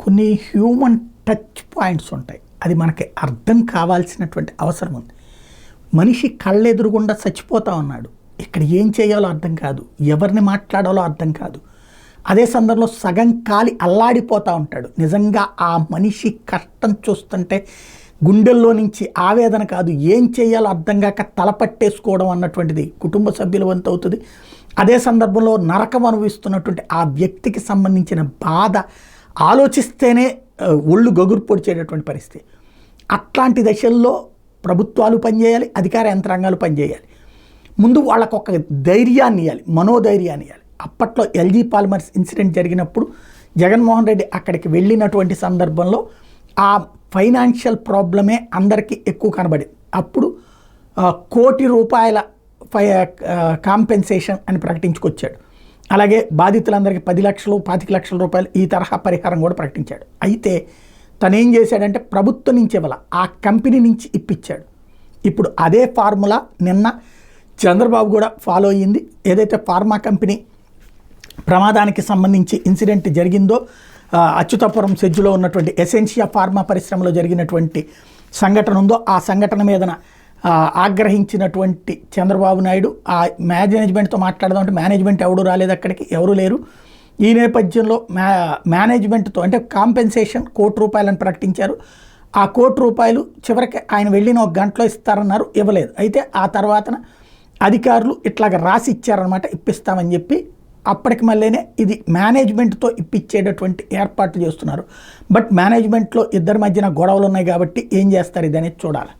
కొన్ని human touch points ఉంటాయి. అది మనకి అర్థం కావాల్సినటువంటి అవసరం ఉంది. మనిషి కళ్ళెదురుగుండా చచ్చిపోతా ఉన్నాడు. ఇక్కడ ఏం చేయాలో అర్థం కాదు, ఎవరిని మాట్లాడాలో అర్థం కాదు. అదే సందర్భంలో సగం కాలి అల్లాడిపోతూ ఉంటాడు. నిజంగా ఆ మనిషి కష్టం చూస్తుంటే గుండెల్లో నుంచి ఆవేదన కాదు, ఏం చేయాలో అర్థం కాక తలపట్టేసుకోవడం అన్నటువంటిది కుటుంబ సభ్యుల వంతు అవుతుంది. అదే సందర్భంలో నరకం అనుభవిస్తున్నటువంటి ఆ వ్యక్తికి సంబంధించిన బాధ ఆలోచిస్తేనే ఒళ్ళు గగురు పొడిచేటటువంటి పరిస్థితి. అట్లాంటి దశల్లో ప్రభుత్వాలు పనిచేయాలి, అధికార యంత్రాంగాలు పనిచేయాలి. ముందు వాళ్ళకు ఒక ధైర్యాన్ని ఇవ్వాలి, మనోధైర్యాన్ని ఇవ్వాలి. అప్పట్లో ఎల్జీ పాలిమర్స్ ఇన్సిడెంట్ జరిగినప్పుడు జగన్మోహన్ రెడ్డి అక్కడికి వెళ్ళినటువంటి సందర్భంలో ఆ ఫైనాన్షియల్ ప్రాబ్లమే అందరికీ ఎక్కువ కనబడింది. అప్పుడు ₹1 కోటి కాంపెన్సేషన్ అని ప్రకటించుకొచ్చాడు. అలాగే బాధితులందరికీ 10 లక్షలు, 25 లక్షల రూపాయలు ఈ తరహా పరిహారం కూడా ప్రకటించాడు. అయితే తను ఏం చేశాడంటే ప్రభుత్వం నుంచి ఇవ్వాల, ఆ కంపెనీ నుంచి ఇప్పించాడు. ఇప్పుడు అదే ఫార్ములా నిన్న చంద్రబాబు కూడా ఫాలో అయ్యింది. ఏదైతే ఫార్మా కంపెనీ ప్రమాదానికి సంబంధించి ఇన్సిడెంట్ జరిగిందో, అచ్యుతాపురం సెజ్జులో ఉన్నటువంటి ఎసెన్షియా ఫార్మా పరిశ్రమలో జరిగినటువంటి సంఘటన ఉందో, ఆ సంఘటన మీదన ఆగ్రహించినటువంటి చంద్రబాబు నాయుడు ఆ మేనేజ్మెంట్తో మాట్లాడదామంటే మేనేజ్మెంట్ ఎవరు రాలేదు, అక్కడికి ఎవరు లేరు. ఈ నేపథ్యంలో మేనేజ్మెంట్తో అంటే కాంపెన్సేషన్ ₹1 కోటి ప్రకటించారు. ఆ ₹1 కోటి చివరికి ఆయన వెళ్ళిన 1 గంటలో ఇస్తారన్నారు, ఇవ్వలేదు. అయితే ఆ తర్వాతన అధికారులు ఇట్లాగ రాసి ఇచ్చారనమాట, ఇప్పిస్తామని చెప్పి. అప్పటికి మళ్ళీనే ఇది మేనేజ్మెంట్తో ఇప్పించేటటువంటి ఏర్పాట్లు చేస్తున్నారు. బట్ మేనేజ్మెంట్లో ఇద్దరి మధ్యన గొడవలు ఉన్నాయి కాబట్టి ఏం చేస్తారు ఇది అనేది చూడాలి.